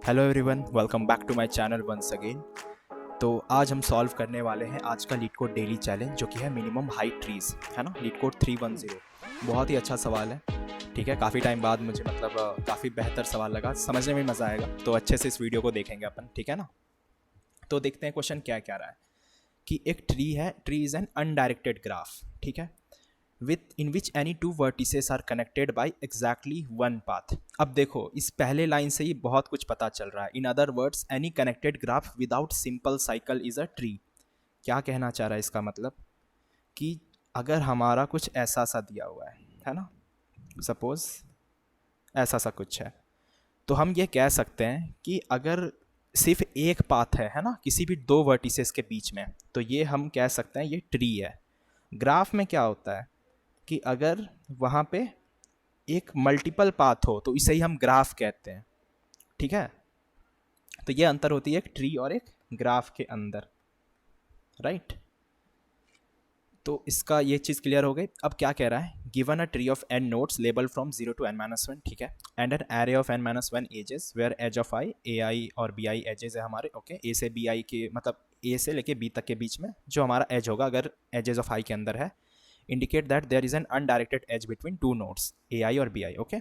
Hello everyone, welcome back to my channel once again. तो आज हम सॉल्व करने वाले हैं आज का लीड कोड डेली चैलेंज, जो कि है मिनिमम हाइट ट्रीज, है ना। लीड कोड 310 बहुत ही अच्छा सवाल है। ठीक है, काफ़ी टाइम बाद मुझे काफ़ी बेहतर सवाल लगा, समझने में मज़ा आएगा। तो अच्छे से इस वीडियो को देखेंगे अपन, ठीक है ना। तो देखते हैं क्वेश्चन क्या क्या रहा है कि एक ट्री है, tree is an undirected graph, ठीक है, with in which any two vertices are connected by exactly one path. अब देखो, इस पहले लाइन से ही बहुत कुछ पता चल रहा है। In other words, any connected graph without simple cycle is a tree. क्या कहना चाह रहा है इसका मतलब कि अगर हमारा कुछ ऐसा सा दिया हुआ है ना, सपोज ऐसा सा कुछ है, तो हम ये कह सकते हैं कि अगर सिर्फ एक पाथ है ना, किसी भी दो वर्टिसेस के बीच में, तो ये हम कह सकते हैं ये ट्री है। ग्राफ में क्या होता है कि अगर वहाँ पे एक मल्टीपल पाथ हो तो इसे ही हम ग्राफ कहते हैं, ठीक है। तो ये अंतर होती है एक ट्री और एक ग्राफ के अंदर, राइट। तो इसका ये चीज़ क्लियर हो गई। अब क्या कह रहा है, given a tree of n nodes label from 0 to n-1, ठीक है, and n array of n-1 edges where edge of i a i और बी आई एजेस है हमारे, ओके। ए से बी आई के मतलब ए से लेके बी तक के बीच में जो हमारा एज होगा, अगर एजेस ऑफ आई के अंदर है, indicate that there is an undirected edge between two nodes ai और bi, okay.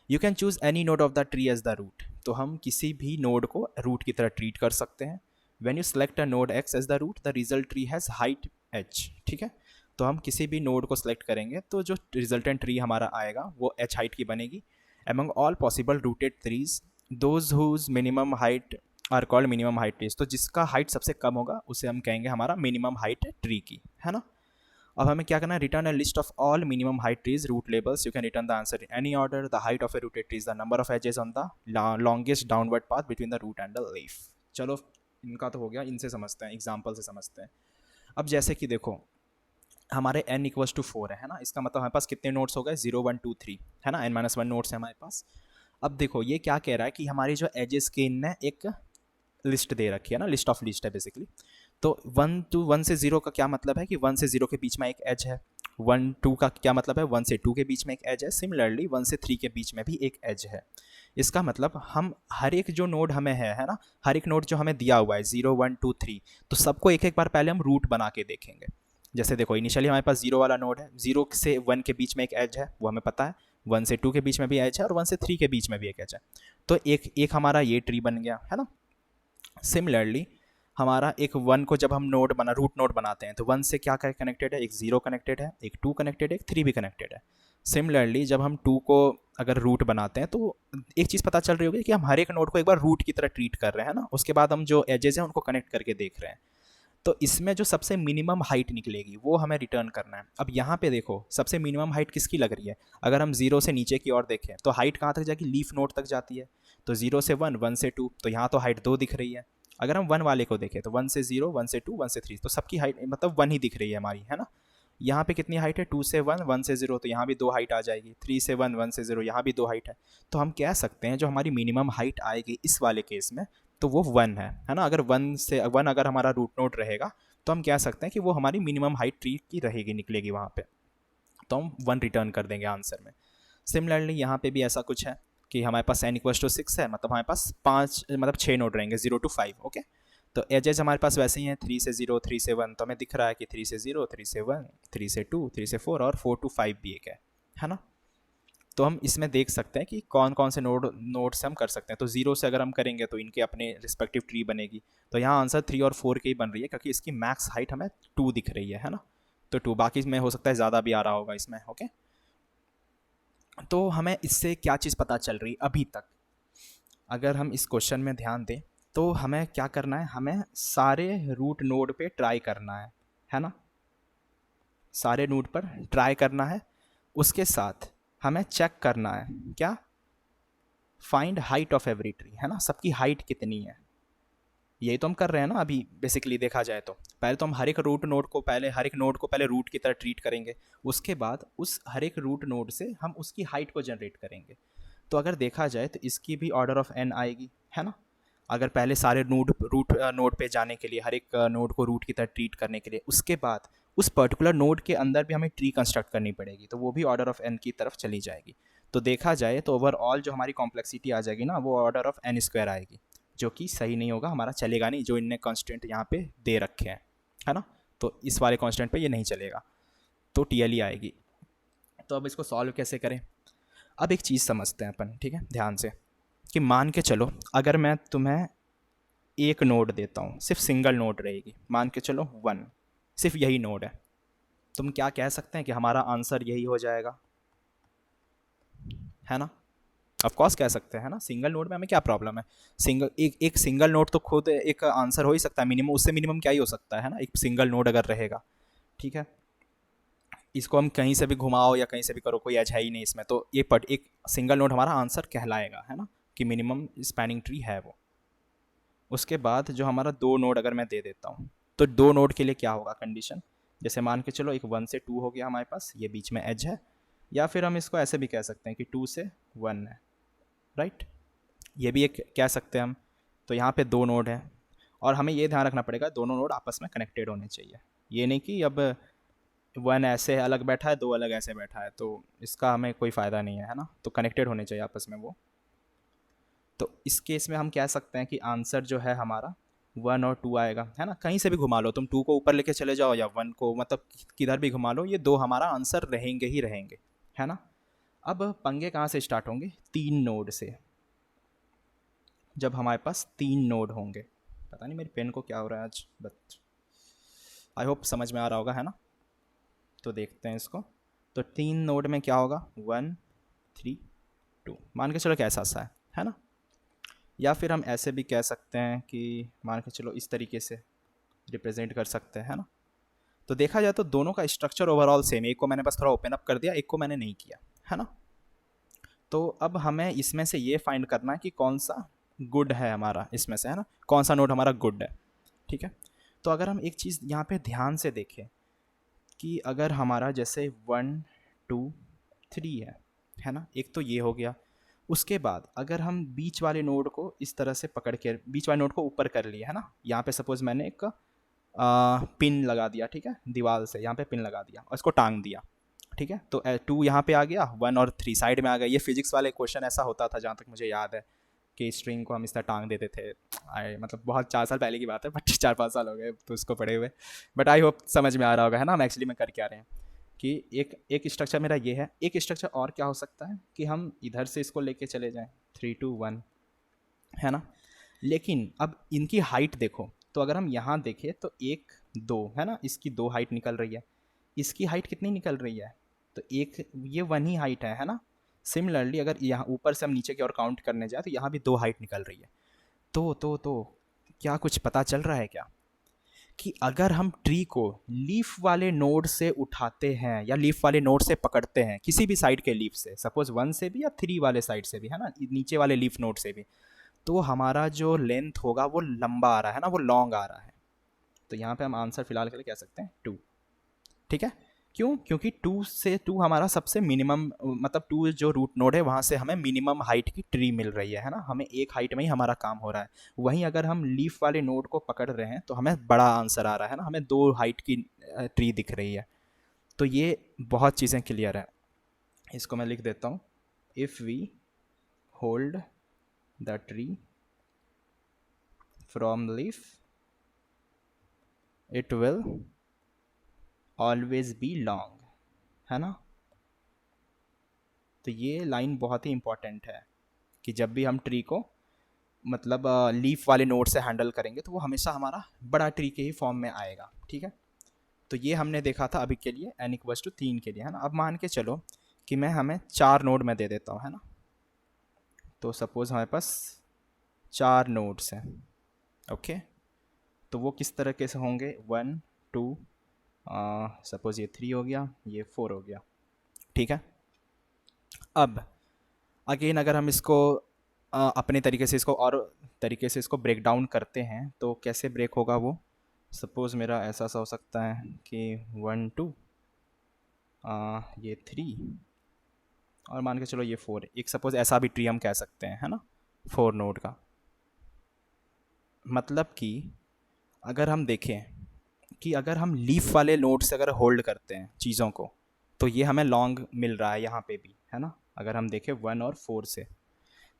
You can choose any node of the tree as the root. तो हम किसी भी नोड को रूट की तरह ट्रीट कर सकते हैं। When you select a node x as the root, the result tree has height h, ठीक है। तो हम किसी भी नोड को सिलेक्ट करेंगे तो जो रिजल्टेंट ट्री हमारा आएगा वो h हाइट की बनेगी। Among all possible rooted trees, those whose minimum height are called minimum height trees. तो जिसका हाइट सबसे कम होगा उसे हम कहेंगे हमारा मिनिमम हाइट ट्री की, है ना। अब हमें क्या करना है, return a list of all minimum height trees root labels. You can return the answer in any order. The height of a rooted tree is the number of edges on the longest downward path between the root and the leaf. चलो, इनका तो हो गया, इनसे समझते हैं, example से समझते हैं। अब जैसे कि देखो, हमारे n इक्वल्स टू 4 है ना, इसका मतलब हमारे पास कितने नोट्स हो गए, 0 1 2 3, है ना, n-1 नोट्स है हमारे पास। अब देखो ये क्या कह रहा है कि हमारी जो एजेस के इन एक लिस्ट दे रखी है ना, लिस्ट ऑफ लिस्ट है बेसिकली। तो 1 से 0 का क्या मतलब है कि 1 से 0 के बीच में एक एज है। 1 2 का क्या मतलब है, 1 से 2 के बीच में एक एज है। सिमिलरली 1 से 3 के बीच में भी एक एज है। इसका मतलब हम हर एक जो नोड हमें है ना, हर एक नोड जो हमें दिया हुआ है 0 1 2 3, तो सबको एक एक बार पहले हम रूट बना के देखेंगे। जैसे देखो, इनिशियली हमारे पास 0 वाला नोड है, 0 से 1 के बीच में एक एज है, वो हमें पता है। 1 से 2 के बीच में भी एज है और 1 से 3 के बीच में भी एक एज है। तो एक एक हमारा ये ट्री बन गया, है ना। सिमिलरली हमारा एक 1 को जब हम रूट नोड बनाते हैं तो 1 से क्या कनेक्टेड है, एक 0 कनेक्टेड है, एक 2 कनेक्टेड है, एक 3 भी कनेक्टेड है। सिमिलरली जब हम 2 को अगर रूट बनाते हैं तो एक चीज़ पता चल रही होगी कि हम हर एक नोड को एक बार रूट की तरह ट्रीट कर रहे हैं ना, उसके बाद हम जो एजेस हैं उनको कनेक्ट करके देख रहे हैं। तो इसमें जो सबसे मिनिमम हाइट निकलेगी वो हमें रिटर्न करना है। अब यहाँ पे देखो, सबसे मिनिमम हाइट किसकी लग रही है, अगर हम 0 से नीचे की ओर देखें तो हाइट कहाँ तक जाएगी, लीफ नोड तक जाती है। तो 0 से 1, 1 से 2, तो यहाँ तो हाइट 2 दिख रही है। अगर हम 1 वाले को देखें तो 1 से 0, 1 से 2, 1 से 3, तो सबकी हाइट मतलब 1 ही दिख रही है हमारी, है ना। यहाँ पे कितनी हाइट है, 2 से 1, 1 से 0, तो यहाँ भी 2 हाइट आ जाएगी। 3 से 1, 1 से 0, यहाँ भी 2 हाइट है। तो हम कह सकते हैं जो हमारी मिनिमम हाइट आएगी इस वाले केस में, तो वो 1 है ना। अगर 1 अगर हमारा रूट नोड रहेगा तो हम कह सकते हैं कि वो हमारी मिनिमम हाइट ट्री की रहेगी, निकलेगी वहाँ पे। तो हम 1 रिटर्न कर देंगे आंसर में। सिमिलरली यहाँ पे भी ऐसा कुछ है कि हमारे पास n इक्वल्स टू 6 है, मतलब हमारे पास 6 नोड रहेंगे, 0 to 5, ओके। तो एजेस हमारे पास वैसे ही हैं, 3 से 0, 3 से 1, तो हमें दिख रहा है कि 3 से 0, 3 से 1, 3 से 2, 3 से 4 और 4 to 5 भी एक है ना। तो हम इसमें देख सकते हैं कि कौन कौन से नोड से हम कर सकते हैं। तो 0 से अगर हम करेंगे तो इनके अपने रिस्पेक्टिव ट्री बनेगी। तो यहाँ आंसर 3 और 4 की ही बन रही है, क्योंकि इसकी मैक्स हाइट हमें 2 दिख रही है ना। तो 2, बाकी में हो सकता है ज़्यादा भी आ रहा होगा इसमें, ओके। तो हमें इससे क्या चीज़ पता चल रही अभी तक, अगर हम इस क्वेश्चन में ध्यान दें तो हमें क्या करना है, हमें सारे रूट नोड पे ट्राई करना है ना, सारे नोड पर ट्राई करना है। उसके साथ हमें चेक करना है क्या, find height of every tree, है ना, सबकी हाइट कितनी है। यही तो हम कर रहे हैं ना अभी, बेसिकली देखा जाए तो पहले तो हम हर एक नोड को पहले रूट की तरह ट्रीट करेंगे। उसके बाद उस हर एक रूट नोड से हम उसकी हाइट को जनरेट करेंगे। तो अगर देखा जाए तो इसकी भी ऑर्डर ऑफ n आएगी, है ना। अगर पहले सारे रूट नोड पे जाने के लिए, हर एक नोड को रूट की तरह ट्रीट करने के लिए, उसके बाद उस पर्टिकुलर नोड के अंदर भी हमें ट्री कंस्ट्रक्ट करनी पड़ेगी, तो वो भी ऑर्डर ऑफ n की तरफ चली जाएगी। तो देखा जाए तो ओवरऑल जो हमारी कॉम्प्लेक्सिटी आ जाएगी ना, वो ऑर्डर ऑफ n स्क्वायर आएगी, जो कि सही नहीं होगा, हमारा चलेगा नहीं, जो इनने कांस्टेंट यहाँ पे दे रखे हैं, है ना। तो इस वाले कांस्टेंट पे ये नहीं चलेगा, तो TLE आएगी। तो अब इसको सॉल्व कैसे करें? अब एक चीज़ समझते हैं अपन, ठीक है, ध्यान से, कि मान के चलो अगर मैं तुम्हें एक नोड देता हूँ, सिर्फ सिंगल नोड रहेगी, मान के चलो 1, सिर्फ यही नोड है, तुम क्या कह सकते हैं कि हमारा आंसर यही हो जाएगा, है ना। ऑफ कोर्स कह सकते हैं ना, सिंगल नोड में हमें क्या प्रॉब्लम है, सिंगल एक सिंगल नोड तो खुद एक आंसर हो ही सकता है, मिनिमम, उससे मिनिमम क्या ही हो सकता है ना, एक सिंगल नोड अगर रहेगा, ठीक है। इसको हम कहीं से भी घुमाओ या कहीं से भी करो, कोई एज है ही नहीं इसमें, तो ये एक सिंगल नोड हमारा आंसर कहलाएगा, है ना, कि मिनिमम स्पैनिंग ट्री है वो। उसके बाद जो हमारा 2 नोड अगर मैं दे देता हूँ, तो 2 नोड के लिए क्या होगा कंडीशन, जैसे मान के चलो एक 1 से 2 हो गया हमारे पास, ये बीच में एज है, या फिर हम इसको ऐसे भी कह सकते हैं कि 2 से 1 है, राइट, ये भी एक कह सकते हैं हम। तो यहाँ पे 2 नोड हैं, और हमें ये ध्यान रखना पड़ेगा दोनों नोड आपस में कनेक्टेड होने चाहिए, ये नहीं कि अब 1 ऐसे अलग बैठा है, 2 अलग ऐसे बैठा है, तो इसका हमें कोई फ़ायदा नहीं है ना, तो कनेक्टेड होने चाहिए आपस में वो। तो इस केस में हम कह सकते हैं कि आंसर जो है हमारा 1 और 2 आएगा, है ना, कहीं से भी घुमा लो तुम, 2 को ऊपर लेके चले जाओ या 1 को, मतलब किधर भी घुमा लो, ये 2 हमारा आंसर रहेंगे ही रहेंगे, है ना। अब पंगे कहाँ से स्टार्ट होंगे, 3 नोड से, जब हमारे पास 3 नोड होंगे। पता नहीं मेरी पेन को क्या हो रहा है आज, बट आई होप समझ में आ रहा होगा, है ना। तो देखते हैं इसको, तो 3 नोड में क्या होगा, 1 3 2, मान के चलो कैसा सा है ना। या फिर हम ऐसे भी कह सकते हैं कि मान के चलो इस तरीके से रिप्रेजेंट कर सकते हैं, है ना। तो देखा जाए तो दोनों का स्ट्रक्चर ओवरऑल सेम, एक को मैंने बस थोड़ा ओपन अप कर दिया, एक को मैंने नहीं किया, है ना। तो अब हमें इसमें से ये फाइंड करना है कि कौन सा गुड है हमारा इसमें से, है ना, कौन सा नोड हमारा गुड है, ठीक है। तो अगर हम एक चीज़ यहाँ पे ध्यान से देखें कि अगर हमारा जैसे 1 2 3 है ना, एक तो ये हो गया। उसके बाद अगर हम बीच वाले नोड को इस तरह से पकड़ के बीच वाले नोड को ऊपर कर लिए, है ना, यहाँ पे सपोज मैंने एक पिन लगा दिया, ठीक है, दीवार से यहाँ पे पिन लगा दिया और इसको टांग दिया, ठीक है। तो 2 यहाँ पे आ गया, 1 और 3 साइड में आ गया। ये फिजिक्स वाले क्वेश्चन ऐसा होता था जहाँ तक मुझे याद है, कि स्ट्रिंग को हम इस तरह टांग देते थे, मतलब बहुत 4 साल पहले की बात है, बट 4-5 साल हो गए तो उसको पढ़े हुए, बट आई होप समझ में आ रहा होगा, है ना, हम एक्चुअली में कर क्या रहे हैं। कि एक स्ट्रक्चर मेरा ये है, एक स्ट्रक्चर और क्या हो सकता है कि हम इधर से इसको लेके चले जाएं 3 2 1, है ना। लेकिन अब इनकी हाइट देखो, तो अगर हम यहाँ देखें तो 1 2 है ना, इसकी 2 हाइट निकल रही है, इसकी हाइट कितनी निकल रही है, तो एक ये 1 ही हाइट है ना। सिमिलरली अगर यहाँ ऊपर से हम नीचे की ओर काउंट करने जाए तो यहाँ भी 2 हाइट निकल रही है। तो क्या कुछ पता चल रहा है क्या, कि अगर हम ट्री को लीफ वाले नोड से उठाते हैं या लीफ वाले नोड से पकड़ते हैं, किसी भी साइड के लीफ से, सपोज 1 से भी या 3 वाले साइड से भी, है ना, नीचे वाले लीफ नोड से भी, तो हमारा जो लेंथ होगा वो लंबा आ रहा है ना, वो लॉन्ग आ रहा है। तो यहाँ पे हम आंसर फिलहाल के लिए कह सकते हैं 2, ठीक है। क्यों, क्योंकि 2 हमारा सबसे मिनिमम, मतलब 2 जो रूट नोड है वहाँ से हमें मिनिमम हाइट की ट्री मिल रही है ना, हमें एक हाइट में ही हमारा काम हो रहा है। वहीं अगर हम लीफ वाले नोड को पकड़ रहे हैं तो हमें बड़ा आंसर आ रहा है ना, हमें 2 हाइट की ट्री दिख रही है। तो ये बहुत चीज़ें क्लियर है। इसको मैं लिख देता हूँ, if we hold the tree from leaf it will always be long, है ना। तो ये लाइन बहुत ही इंपॉर्टेंट है कि जब भी हम ट्री को मतलब लीफ वाले नोड से हैंडल करेंगे तो वो हमेशा हमारा बड़ा ट्री के ही फॉर्म में आएगा, ठीक है। तो ये हमने देखा था अभी के लिए n=3 के लिए, है ना। अब मान के चलो कि मैं हमें 4 नोड में दे देता हूँ, है ना। तो सपोज़ हमारे पास 4 नोड्स हैं, ओके। तो वो किस तरीके से होंगे, 1 2, सपोज़ ये 3 हो गया, ये 4 हो गया, ठीक है। अब अगेन अगर हम इसको अपने तरीके से इसको और तरीके से इसको ब्रेक डाउन करते हैं तो कैसे ब्रेक होगा वो, सपोज़ मेरा ऐसा सा हो सकता है कि 1 2, ये 3 और मान के चलो ये 4, एक सपोज़ ऐसा भी ट्री हम कह सकते हैं, है ना, 4 नोड का। मतलब कि अगर हम देखें कि अगर हम लीफ वाले नोड से अगर होल्ड करते हैं चीज़ों को तो ये हमें लॉन्ग मिल रहा है यहाँ पे भी, है ना। अगर हम देखें 1 और 4 से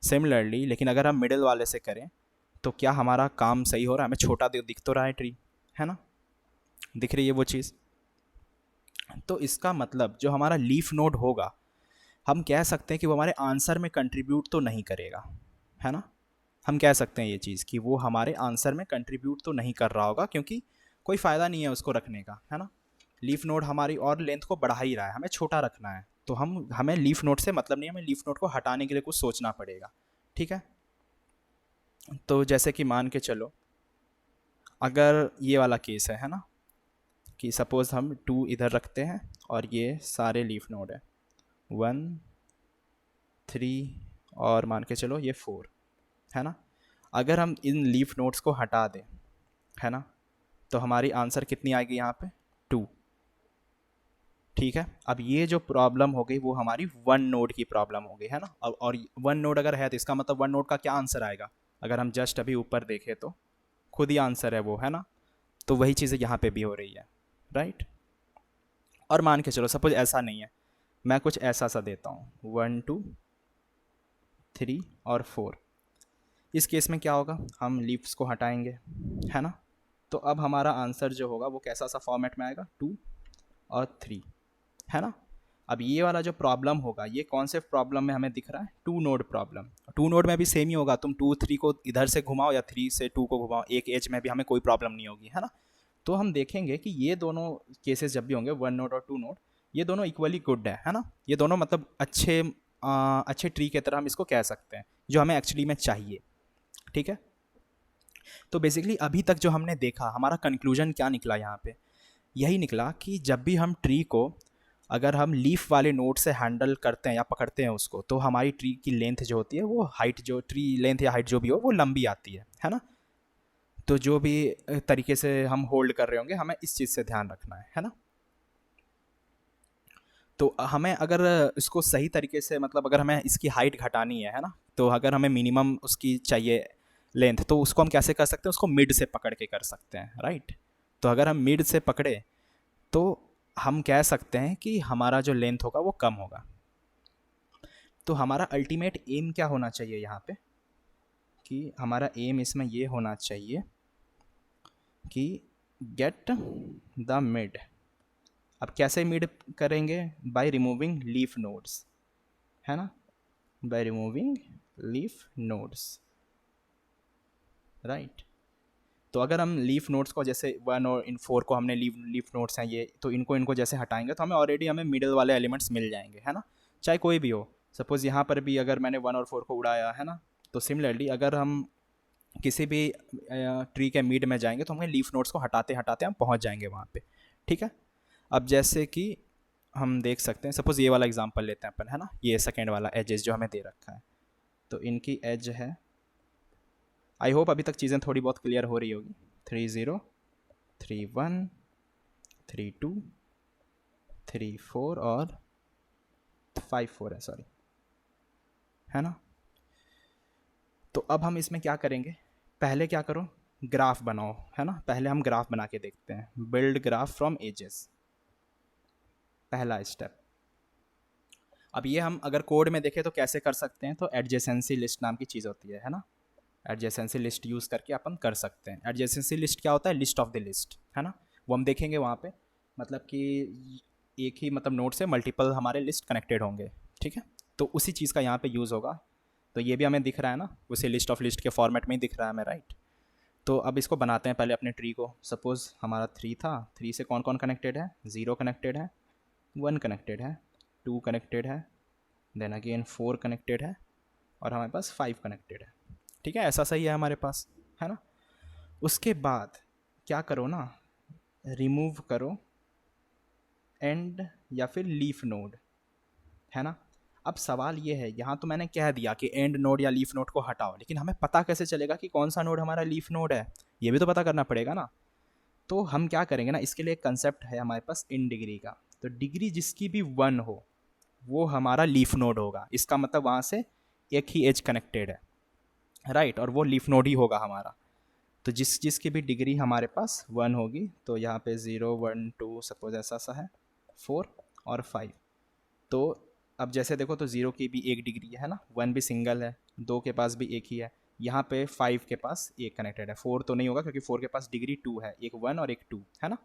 सिमिलरली, लेकिन अगर हम मिडिल वाले से करें तो क्या हमारा काम सही हो रहा है? हमें छोटा दिख तो रहा है ट्री, है ना, दिख रही है वो चीज़। तो इसका मतलब जो हमारा लीफ नोड होगा, हम कह सकते हैं कि वो हमारे आंसर में कंट्रीब्यूट तो नहीं करेगा, है ना। हम कह सकते हैं ये चीज़ कि वो हमारे आंसर में कंट्रीब्यूट तो नहीं कर रहा होगा, क्योंकि कोई फ़ायदा नहीं है उसको रखने का, है ना। लीफ नोड हमारी और लेंथ को बढ़ा ही रहा है, हमें छोटा रखना है, तो हमें लीफ नोड से मतलब नहीं है, हमें लीफ नोड को हटाने के लिए कुछ सोचना पड़ेगा, ठीक है। तो जैसे कि मान के चलो, अगर ये वाला केस है ना, कि सपोज़ हम 2 इधर रखते हैं और ये सारे लीफ नोड है 1 3 और मान के चलो ये 4, है ना। अगर हम इन लीफ नोड्स को हटा दें, है ना, तो हमारी आंसर कितनी आएगी यहाँ पे? 2, ठीक है। अब ये जो प्रॉब्लम हो गई वो हमारी 1 नोड की प्रॉब्लम हो गई, है ना। और 1 नोड अगर है तो इसका मतलब 1 नोड का क्या आंसर आएगा? अगर हम जस्ट अभी ऊपर देखें तो खुद ही आंसर है वो, है ना। तो वही चीज़ें यहाँ पे भी हो रही है, राइट। और मान के चलो सपोज ऐसा नहीं है, मैं कुछ ऐसा सा देता हूँ 1 2 3 और 4। इस केस में क्या होगा? हम लीव्स को हटाएंगे, है ना। तो अब हमारा आंसर जो होगा वो कैसा सा फॉर्मेट में आएगा? 2 और 3, है ना। अब ये वाला जो प्रॉब्लम होगा, ये कौन से प्रॉब्लम में हमें दिख रहा है? 2 नोड प्रॉब्लम। 2 नोड में भी सेम ही होगा, तुम 2 3 को इधर से घुमाओ या 3 से 2 को घुमाओ, एक एज में भी हमें कोई प्रॉब्लम नहीं होगी, है ना। तो हम देखेंगे कि ये दोनों केसेस जब भी होंगे 1 नोड और 2 नोड, ये दोनों इक्वली गुड है ना। ये दोनों मतलब अच्छे ट्री की तरह हम इसको कह सकते हैं, जो हमें एक्चुअली में चाहिए, ठीक है। तो बेसिकली अभी तक जो हमने देखा, हमारा कंक्लूजन क्या निकला यहाँ पे? यही निकला कि जब भी हम ट्री को अगर हम लीफ वाले नोड से हैंडल करते हैं या पकड़ते हैं उसको, तो हमारी ट्री की लेंथ जो होती है वो हाइट, जो ट्री लेंथ या हाइट जो भी हो वो लंबी आती है ना। तो जो भी तरीके से हम होल्ड कर रहे होंगे, हमें इस चीज़ से ध्यान रखना है ना। तो हमें अगर इसको सही तरीके से, मतलब अगर हमें इसकी हाइट घटानी है ना, तो अगर हमें मिनिमम उसकी चाहिए लेंथ, तो उसको हम कैसे कर सकते हैं? उसको मिड से पकड़ के कर सकते हैं, राइट। तो अगर हम मिड से पकड़े तो हम कह सकते हैं कि हमारा जो लेंथ होगा वो कम होगा। तो हमारा अल्टीमेट एम क्या होना चाहिए यहाँ पे? कि हमारा एम इसमें ये होना चाहिए कि गेट द मिड। अब कैसे मिड करेंगे? बाय रिमूविंग लीफ नोड्स, है ना, by removing leaf nodes, right. तो अगर हम लीफ नोड्स को, जैसे 1 और इन 4 को हमने लीफ नोड्स हैं ये, तो इनको जैसे हटाएंगे तो हमें मिडिल वाले एलिमेंट्स मिल जाएंगे, है ना, चाहे कोई भी हो। सपोज़ यहाँ पर भी अगर मैंने 1 और 4 को उड़ाया, है ना, तो सिमिलरली अगर हम किसी भी ट्री के मिड में जाएंगे तो हमें लीफ नोड्स को हटाते हटाते हम पहुँच जाएंगे वहाँ पे, ठीक है। अब जैसे कि हम देख सकते हैं, सपोज़ ये वाला एग्जांपल लेते हैं अपन, है ना, ये सेकेंड वाला एजेस जो हमें दे रखा है, तो इनकी एज है, आई होप अभी तक चीज़ें थोड़ी बहुत क्लियर हो रही होगी। 3 0 3 1 3 2 3 4 और 5 4 है, सॉरी, है ना। तो अब हम इसमें क्या करेंगे? पहले क्या करो, ग्राफ बनाओ, है ना। पहले हम ग्राफ बना के देखते हैं, बिल्ड ग्राफ फ्रॉम एजेस, पहला स्टेप। अब ये हम अगर कोड में देखें तो कैसे कर सकते हैं? तो एडजेसेंसी लिस्ट नाम की चीज़ होती है ना। एडजेसेंसी लिस्ट यूज़ करके अपन कर सकते हैं। एडजेसेंसी लिस्ट क्या होता है? लिस्ट ऑफ द लिस्ट, है ना। वो हम देखेंगे वहाँ पे, मतलब कि एक ही मतलब नोड से मल्टीपल हमारे लिस्ट कनेक्टेड होंगे, ठीक है। तो उसी चीज़ का यहाँ पे यूज़ होगा। तो ये भी हमें दिख रहा है ना, उसे लिस्ट ऑफ लिस्ट के फॉर्मेट में ही दिख रहा है हमें, राइट। तो अब इसको बनाते हैं पहले अपने ट्री को। सपोज़ हमारा 3 था, 3 से कौन कौन कनेक्टेड है? 0 कनेक्टेड है, 1 कनेक्टेड है, 2 कनेक्टेड है, देन अगेन 4 कनेक्टेड है, और हमारे पास 5 कनेक्टेड है, ठीक है। ऐसा सही है हमारे पास, है ना। उसके बाद क्या करो ना, रिमूव करो एंड या फिर लीफ नोड, है ना। अब सवाल ये है, यहाँ तो मैंने कह दिया कि एंड नोड या लीफ नोड को हटाओ, लेकिन हमें पता कैसे चलेगा कि कौन सा नोड हमारा लीफ नोड है? ये भी तो पता करना पड़ेगा ना। तो हम क्या करेंगे ना, इसके लिए एक कंसेप्ट है हमारे पास इन डिग्री का। तो डिग्री जिसकी भी 1 हो वो हमारा लीफ नोड होगा। इसका मतलब वहाँ से एक ही एज कनेक्टेड है, राइट, और वो लीफ नोड ही होगा हमारा। तो जिसकी भी डिग्री हमारे पास 1 होगी, तो यहाँ पे 0 1 2 सपोज ऐसा सा है, 4 और 5, तो अब जैसे देखो तो 0 की भी एक डिग्री है ना, 1 भी सिंगल है, 2 के पास भी एक ही है, यहाँ पे 5 के पास एक कनेक्टेड है, 4 तो नहीं होगा क्योंकि 4 के पास डिग्री 2 है, एक 1 और एक 2 है ना,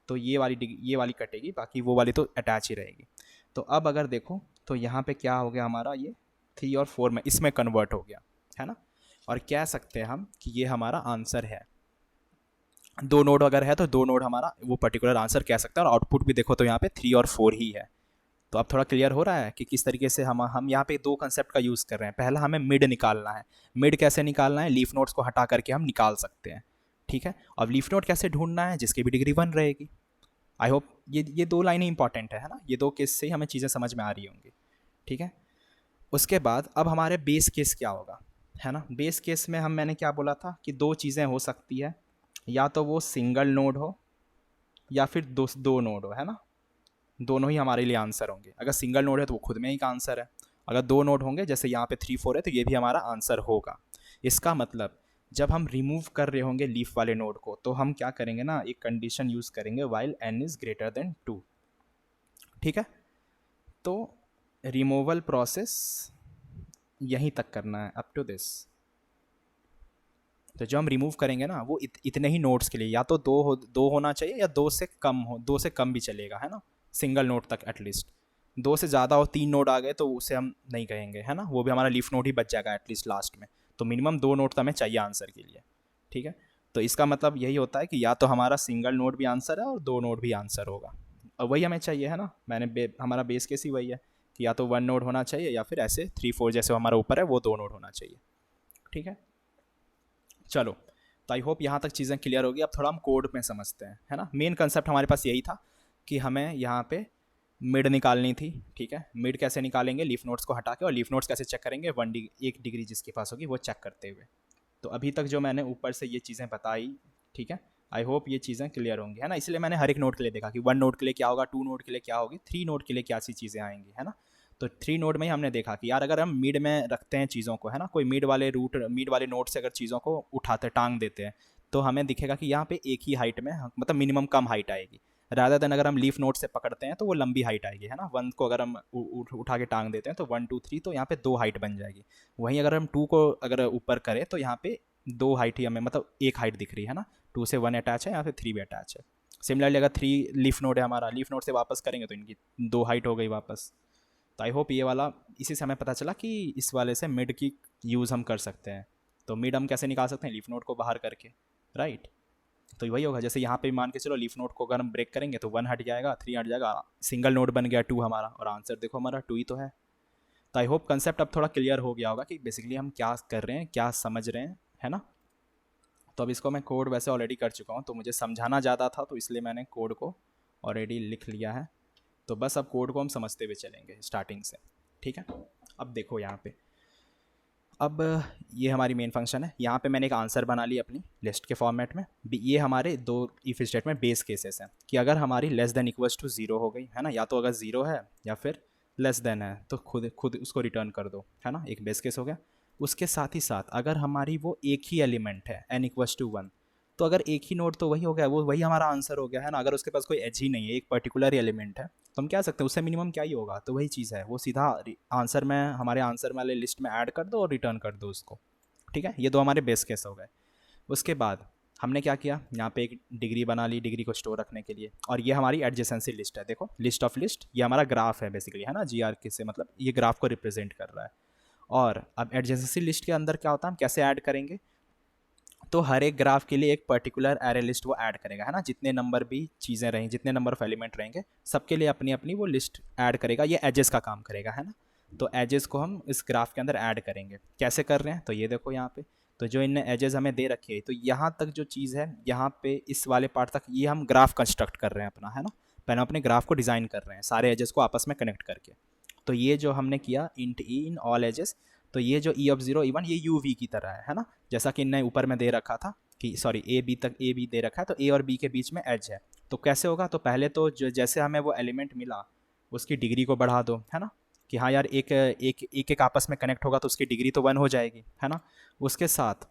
तो ये वाली कटेगी, बाकी वो वाली तो अटैच ही रहेगी। तो अब अगर देखो तो यहाँ पे क्या हो गया हमारा, ये 3 और 4 में इसमें कन्वर्ट हो गया है ना, और कह सकते हैं हम कि ये हमारा आंसर है। 2 नोड अगर है तो 2 नोड हमारा वो पर्टिकुलर आंसर कह सकते हैं, और आउटपुट भी देखो तो यहाँ पे 3 और 4 ही है। तो अब थोड़ा क्लियर हो रहा है कि किस तरीके से हम यहाँ पे दो कंसेप्ट का यूज़ कर रहे हैं। पहला हमें मिड निकालना है, मिड कैसे निकालना है, लीफ नोड्स को हटा करके हम निकाल सकते हैं, ठीक है। और लीफ नोड कैसे ढूंढना है, जिसकी भी डिग्री 1 रहेगी। आई होप ये 2 लाइनें इंपॉर्टेंट है ना, ये 2 केस से ही हमें चीज़ें समझ में आ रही होंगी, ठीक है। उसके बाद अब हमारे बेस केस क्या होगा, है ना। बेस केस में मैंने क्या बोला था कि 2 चीज़ें हो सकती है, या तो वो सिंगल नोड हो या फिर दो नोड हो, है ना। दोनों ही हमारे लिए आंसर होंगे। अगर सिंगल नोड है तो वो खुद में ही का आंसर है, अगर 2 नोड होंगे जैसे यहाँ पे 3 4 है तो ये भी हमारा आंसर होगा। इसका मतलब जब हम रिमूव कर रहे होंगे लीफ वाले नोड को, तो हम क्या करेंगे ना, एक कंडीशन यूज़ करेंगे while n is greater than 2, ठीक है। तो रिमूवल प्रोसेस यहीं तक करना है, अप टू दिस। तो जो हम रिमूव करेंगे ना वो इतने ही नोड्स के लिए, या तो दो होना चाहिए या 2 से कम हो, 2 से कम भी चलेगा, है ना, सिंगल नोड तक एटलीस्ट। 2 से ज़्यादा और 3 नोड आ गए तो उसे हम नहीं कहेंगे, है ना, वो भी हमारा लीफ नोड ही बच जाएगा एटलीस्ट लास्ट में। तो मिनिमम 2 नोड तो हमें चाहिए आंसर के लिए, ठीक है। तो इसका मतलब यही होता है कि या तो हमारा सिंगल नोड भी आंसर है और 2 नोड भी आंसर होगा, और वही हमें चाहिए, है ना। हमारा बेस केस ही वही है कि या तो 1 नोड होना चाहिए या फिर ऐसे 3 4 जैसे हमारा ऊपर है वो 2 नोड होना चाहिए, ठीक है। चलो, तो आई होप यहाँ तक चीज़ें क्लियर होगी। अब थोड़ा हम कोड में समझते हैं, है ना। मेन कंसेप्ट हमारे पास यही था कि हमें यहाँ पे मिड निकालनी थी, ठीक है। मिड कैसे निकालेंगे, लीफ नोड्स को हटा के, और लीफ नोड्स कैसे चेक करेंगे, 1 डिग्री जिसके पास होगी वो चेक करते हुए। तो अभी तक जो मैंने ऊपर से ये चीज़ें बताई, ठीक है, आई होप ये चीज़ें क्लियर होंगी, है ना। इसलिए मैंने हर एक नोड के लिए देखा कि 1 नोड के लिए क्या होगा, 2 नोड के लिए क्या होगी, 3 नोड के लिए क्या सी चीज़ें आएंगी, है ना। तो 3 नोड में ही हमने देखा कि यार अगर हम मिड में रखते हैं चीज़ों को, है ना, कोई मिड वाले नोड से अगर चीज़ों को उठाते टांग देते हैं तो हमें दिखेगा कि यहाँ पे एक ही हाइट में, मतलब मिनिमम कम हाइट आएगी, रादर देन अगर हम लीफ नोड से पकड़ते हैं तो वो लंबी हाइट आएगी, है ना। 1 को अगर हम उठा के टांग देते हैं तो 1 2 3, तो यहाँ पे 2 हाइट बन जाएगी। वहीं अगर हम 2 को अगर ऊपर करें तो यहाँ पे 2 हाइट ही हमें, मतलब एक हाइट दिख रही है ना, 2 से 1 अटैच है, यहाँ पे 3 भी अटैच है। सिमिलरली अगर 3 लीफ नोड है हमारा, लीफ नोड से वापस करेंगे तो इनकी 2 हाइट हो गई वापस। तो आई होप ये वाला, इसी से हमें पता चला कि इस वाले से मिड की यूज़ हम कर सकते हैं। तो मिड हम कैसे निकाल सकते हैं, लीफ नोड को बाहर करके, राइट। तो वही होगा, जैसे यहाँ पे मान के चलो लीफ नोड को अगर हम ब्रेक करेंगे तो 1 हट जाएगा, 3 हट जाएगा, सिंगल नोड बन गया 2 हमारा, और आंसर देखो हमारा 2 ही तो है। तो आई होप कंसेप्ट अब थोड़ा क्लियर हो गया होगा कि बेसिकली हम क्या कर रहे हैं, क्या समझ रहे हैं, है ना। तो अब इसको मैं कोड वैसे ऑलरेडी कर चुका हूँ, तो मुझे समझाना ज़्यादा था तो इसलिए मैंने कोड को ऑलरेडी लिख लिया है। तो बस अब कोड को हम समझते हुए चलेंगे स्टार्टिंग से, ठीक है। अब देखो यहाँ पे, अब ये हमारी मेन फंक्शन है, यहाँ पे मैंने एक आंसर बना ली अपनी लिस्ट के फॉर्मेट में। ये हमारे 2 इफ स्टेटमेंट बेस केसेस हैं कि अगर हमारी लेस देन इक्वल्स टू 0 हो गई, है ना, या तो अगर 0 है या फिर लेस देन है तो खुद खुद उसको रिटर्न कर दो, है ना, एक बेस केस हो गया। उसके साथ ही साथ अगर हमारी वो एक ही एलिमेंट है n इक्वल्स टू 1, तो अगर एक ही नोड तो वही हो गया, वो वही हमारा आंसर हो गया, है ना। अगर उसके पास कोई एज ही नहीं है, एक पर्टिकुलर एलिमेंट है, तो हम क्या सकते हैं उससे मिनिमम क्या ही होगा, तो वही चीज़ है, वो सीधा आंसर में, हमारे आंसर वाले लिस्ट में ऐड कर दो और रिटर्न कर दो उसको, ठीक है। ये 2 हमारे बेस केस हो गए। उसके बाद हमने क्या किया, यहाँ पे एक डिग्री बना ली डिग्री को स्टोर रखने के लिए, और ये हमारी एडजेसेंसी लिस्ट है, देखो लिस्ट ऑफ लिस्ट, ये हमारा ग्राफ है बेसिकली, है ना, GR से मतलब ये ग्राफ को रिप्रेजेंट कर रहा है। और अब एडजेसेंसी लिस्ट के अंदर क्या होता है, हम कैसे ऐड करेंगे, तो हर एक ग्राफ के लिए एक पर्टिकुलर एरे लिस्ट वो ऐड करेगा, है ना, जितने नंबर भी चीज़ें रहेंगी, जितने नंबर ऑफ एलिमेंट रहेंगे सबके लिए अपनी अपनी वो लिस्ट ऐड करेगा, ये एजेस का काम करेगा, है ना। तो एजेस को हम इस ग्राफ के अंदर ऐड करेंगे, कैसे कर रहे हैं, तो ये देखो यहाँ पे, तो जो इनने एजेस हमें दे रखी है, तो यहाँ तक जो चीज़ है, यहाँ पे इस वाले पार्ट तक ये हम ग्राफ कंस्ट्रक्ट कर रहे हैं अपना, है ना, पहले अपने ग्राफ को डिज़ाइन कर रहे हैं सारे एजेस को आपस में कनेक्ट करके। तो ये जो हमने किया int E in all ages, तो ये जो ई ऑफ 0 E1 ये यू वी की तरह है ना, जैसा कि इनने ऊपर में दे रखा था कि सॉरी ए बी दे रखा है, तो ए और बी के बीच में एज है। तो कैसे होगा, तो पहले तो जो जैसे हमें वो एलिमेंट मिला उसकी डिग्री को बढ़ा दो, है ना, कि हाँ यार एक आपस में कनेक्ट होगा तो उसकी डिग्री तो 1 हो जाएगी, है ना। उसके साथ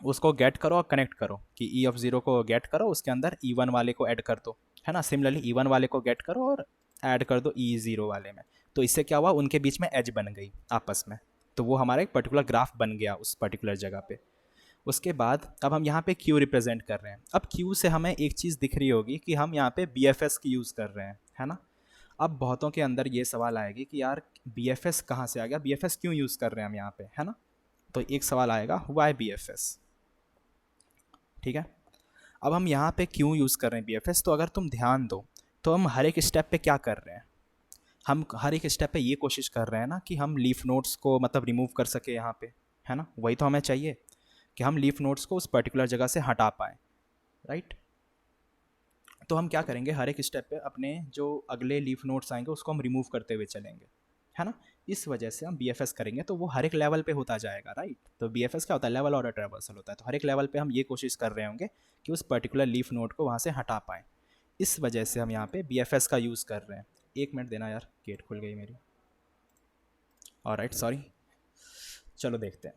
उसको गेट करो और कनेक्ट करो कि ई ऑफ 0 को गेट करो, उसके अंदर E1 वाले को ऐड कर दो, है ना। सिमिलरली E1 वाले को गेट करो और ऐड कर दो E0 वाले में। तो इससे क्या हुआ, उनके बीच में एज बन गई आपस में, तो वो हमारा एक पर्टिकुलर ग्राफ बन गया उस पर्टिकुलर जगह पे। उसके बाद अब हम यहाँ पे क्यू रिप्रेजेंट कर रहे हैं। अब क्यू से हमें एक चीज़ दिख रही होगी कि हम यहाँ पे बी एफ एस की यूज़ कर रहे हैं, है ना। अब बहुतों के अंदर ये सवाल आएगी कि यार बी एफ एस कहाँ से आ गया, बी एफ एस क्यों यूज़ कर रहे हैं हम यहाँ पे, है ना। तो एक सवाल आएगा, वाई बी एफ एस, ठीक है। अब हम यहाँ पे क्यों यूज़ कर रहे हैं बी एफ एस, तो अगर तुम ध्यान दो तो हम हर एक स्टेप पे क्या कर रहे हैं, हम हर एक स्टेप पे ये कोशिश कर रहे हैं ना कि हम लीफ नोड्स को मतलब रिमूव कर सके यहाँ पे, है ना। वही तो हमें चाहिए कि हम लीफ नोड्स को उस पर्टिकुलर जगह से हटा पाएँ, राइट। तो हम क्या करेंगे, हर एक स्टेप पे अपने जो अगले लीफ नोड्स आएंगे उसको हम रिमूव करते हुए चलेंगे, है ना। इस वजह से हम बी एफ एस करेंगे तो वो हर एक लेवल पे होता जाएगा, राइट। तो बी एफ एस क्या होता है, लेवल ऑर्डर ट्रैवर्सल होता है। तो हर एक लेवल पे हम ये कोशिश कर रहे होंगे कि उस पर्टिकुलर लीफ नोड को वहाँ से हटा पाएँ। इस वजह से हम यहाँ पे बी एफ एस का यूज़ कर रहे हैं। एक मिनट देना यार, गेट खुल गई मेरी, ऑलराइट सॉरी। चलो देखते हैं।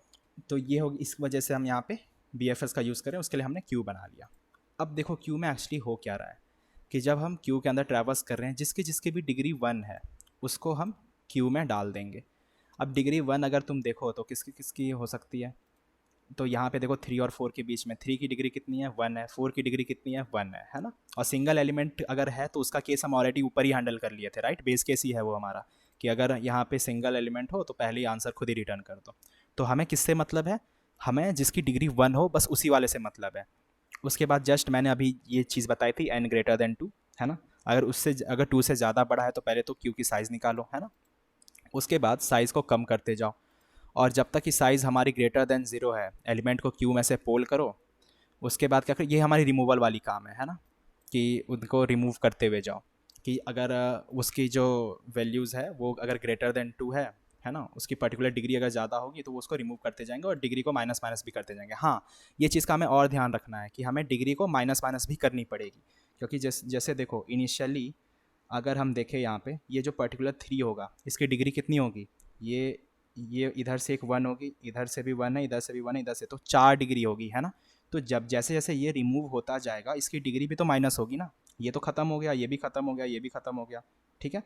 तो ये होगी, इस वजह से हम यहाँ पे बी एफ एस का यूज़ करें, उसके लिए हमने क्यू बना लिया। अब देखो क्यू में एक्चुअली हो क्या रहा है कि जब हम क्यू के अंदर ट्रैवर्स कर रहे हैं, जिसकी जिसकी भी डिग्री 1 है उसको हम क्यू में डाल देंगे। अब डिग्री 1 अगर तुम देखो तो किसकी किसकी हो सकती है, तो यहाँ पे देखो 3 और 4 के बीच में 3 की डिग्री कितनी है, 1 है। 4 की डिग्री कितनी है, 1 है ना। और सिंगल एलिमेंट अगर है तो उसका केस हम ऑलरेडी ऊपर ही हैंडल कर लिए थे, राइट। बेस केस ही है वो हमारा कि अगर यहाँ पे सिंगल एलिमेंट हो तो पहले ही आंसर खुद ही रिटर्न कर दो। तो हमें किससे मतलब है, हमें जिसकी डिग्री 1 हो बस उसी वाले से मतलब है। उसके बाद जस्ट मैंने अभी ये चीज़ बताई थी n ग्रेटर देन 2, है ना। अगर 2 से ज़्यादा बड़ा है तो पहले तो क्यू की साइज़ निकालो, है ना। उसके बाद साइज़ को कम करते जाओ और जब तक कि साइज़ हमारी ग्रेटर देन 0 है, एलिमेंट को क्यू में से पोल करो। उसके बाद क्या करो, ये हमारी रिमूवल वाली काम है ना, कि उनको रिमूव करते हुए जाओ कि अगर उसकी जो वैल्यूज़ है वो अगर ग्रेटर देन 2 है ना, उसकी पर्टिकुलर डिग्री अगर ज़्यादा होगी तो वो उसको रिमूव करते जाएंगे और डिग्री को माइनस माइनस भी करते जाएंगे। हाँ, ये चीज़ का हमें और ध्यान रखना है कि हमें डिग्री को माइनस माइनस भी करनी पड़ेगी, क्योंकि जैसे देखो इनिशियली अगर हम देखें यहाँ पे ये जो पर्टिकुलर 3 होगा इसकी डिग्री कितनी होगी, ये इधर से एक 1 होगी, इधर से भी 1 है, इधर से भी 1 है, इधर से तो 4 डिग्री होगी, है ना। तो जब जैसे जैसे ये रिमूव होता जाएगा इसकी डिग्री भी तो माइनस होगी ना। ये तो ख़त्म हो गया, ये भी ख़त्म हो गया, ये भी ख़त्म हो गया, ठीक है।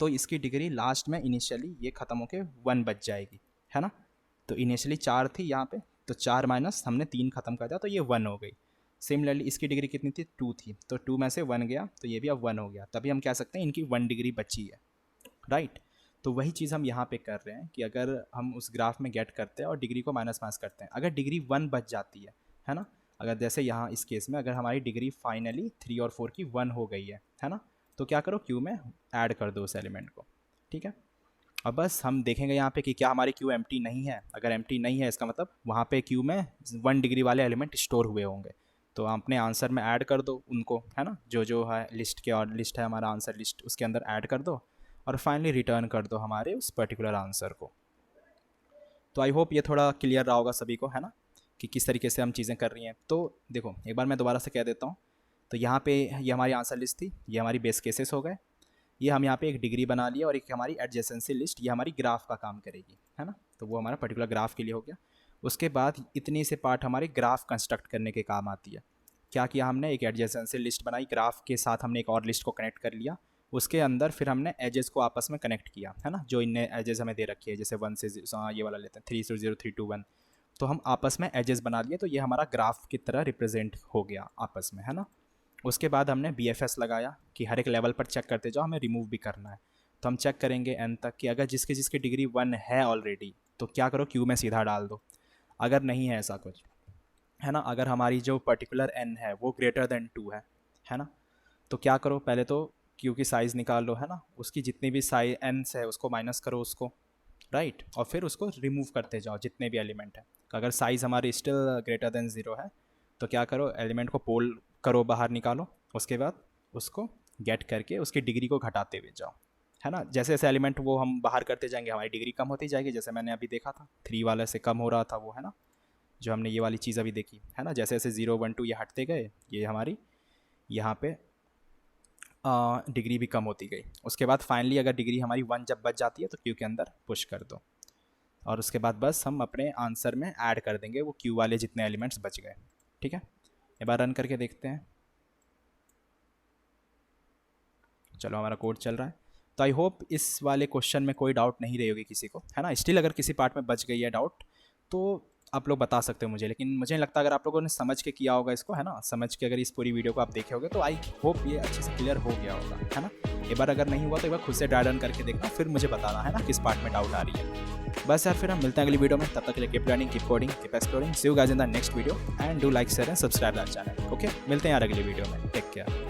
तो इसकी डिग्री लास्ट में इनिशियली ये ख़त्म होके 1 बच जाएगी, है ना। तो इनिशियली 4 थी यहाँ पे, तो 4 माइनस हमने 3 ख़त्म कर दिया तो ये 1 हो गई। सिमिलरली इसकी डिग्री कितनी थी, 2 थी, तो 2 में से 1 गया तो ये भी अब 1 हो गया। तभी हम कह सकते हैं इनकी 1 डिग्री बची है, राइट। तो वही चीज़ हम यहाँ पे कर रहे हैं कि अगर हम उस ग्राफ में गेट करते हैं और डिग्री को माइनस माइनस करते हैं, अगर डिग्री 1 बच जाती है ना। अगर जैसे यहाँ इस केस में अगर हमारी डिग्री फाइनली 3 और 4 की 1 हो गई है ना, तो क्या करो क्यू में ऐड कर दो उस एलिमेंट को, ठीक है। अब बस हम देखेंगे यहाँ पे कि क्या हमारी क्यू एम्प्टी नहीं है। अगर एम्प्टी नहीं है इसका मतलब वहाँ पे क्यू में 1 डिग्री वाले एलिमेंट स्टोर हुए होंगे, तो अपने आंसर में ऐड कर दो उनको, है ना। जो जो है लिस्ट के और लिस्ट है हमारा आंसर लिस्ट, उसके अंदर ऐड कर दो और फाइनली रिटर्न कर दो हमारे उस पर्टिकुलर आंसर को। तो आई होप ये थोड़ा क्लियर रहा होगा सभी को, है ना, कि किस तरीके से हम चीज़ें कर रही हैं। तो देखो एक बार मैं दोबारा से कह देता हूँ। तो यहाँ पे ये हमारी आंसर लिस्ट थी, ये हमारी बेस केसेस हो गए, ये हम यहाँ पे एक डिग्री बना लिया और एक हमारी एडजेसेंसी लिस्ट, ये हमारी ग्राफ का काम करेगी, है ना। तो वो हमारा पर्टिकुलर ग्राफ के लिए हो गया। उसके बाद इतनी से पार्ट हमारे ग्राफ कंस्ट्रक्ट करने के काम आती है। क्या किया हमने, एक एडजेसेंसी लिस्ट बनाई, ग्राफ के साथ हमने एक और लिस्ट को कनेक्ट कर लिया। उसके अंदर फिर हमने एजेस को आपस में कनेक्ट किया, है ना। जो इनने एजेस हमें दे रखी है, जैसे 1 से ये वाला लेते हैं 3 से 0 3 2 1, तो हम आपस में एजेस बना लिए, तो ये हमारा ग्राफ की तरह रिप्रेजेंट हो गया आपस में, है ना। उसके बाद हमने बी एफ एस लगाया कि हर एक लेवल पर चेक करते जाओ, हमें रिमूव भी करना है। तो हम चेक करेंगे एन तक कि अगर जिसकी जिसकी डिग्री 1 है ऑलरेडी तो क्या करो क्यू में सीधा डाल दो। अगर नहीं है ऐसा कुछ, है ना, अगर हमारी जो पर्टिकुलर एन है वो ग्रेटर देन 2 है ना, तो क्या करो पहले तो क्यू की साइज़ निकाल लो, है ना। उसकी जितनी भी साइज एन है उसको माइनस करो उसको, राइट। और फिर उसको रिमूव करते जाओ जितने भी एलिमेंट हैं। अगर साइज़ हमारी स्टिल ग्रेटर देन 0 है तो क्या करो एलिमेंट को पोल करो, बाहर निकालो। उसके बाद उसको गेट करके उसकी डिग्री को घटाते हुए जाओ, है ना। जैसे जैसे एलिमेंट वो हम बाहर करते जाएंगे हमारी डिग्री कम होती जाएगी, जैसे मैंने अभी देखा था 3 वाले से कम हो रहा था वो, है ना। जो हमने ये वाली चीज़ अभी देखी, है ना, जैसे जैसे 0 1 2 ये हटते गए, ये हमारी यहाँ पे डिग्री भी कम होती गई। उसके बाद फाइनली अगर डिग्री हमारी 1 जब बच जाती है तो क्यू के अंदर पुश कर दो और उसके बाद बस हम अपने आंसर में ऐड कर देंगे वो क्यू वाले जितने एलिमेंट्स बच गए, ठीक है। एक बार रन करके देखते हैं। चलो हमारा कोड चल रहा है। तो आई होप इस वाले क्वेश्चन में कोई डाउट नहीं रही होगी किसी को, है ना। स्टिल अगर किसी पार्ट में बच गई है डाउट तो आप लोग बता सकते हो मुझे, लेकिन मुझे नहीं लगता अगर आप लोगों ने समझ के किया होगा इसको, है ना, समझ के अगर इस पूरी वीडियो को आप देखे होगे तो आई होप ये अच्छे से क्लियर हो गया होगा, है ना। एक बार अगर नहीं हुआ तो एक बार खुद से ड्राई रन करके देखना, फिर मुझे बताना, है ना, किस पार्ट में डाउट आ रही है। बस यार, फिर हम मिलते हैं अगली वीडियो में। तब तक के लिए keep learning, keep coding, keep exploring. See you guys in the next video and do like, share and subscribe that channel. Okay, मिलते हैं यार अगली वीडियो में। Take care.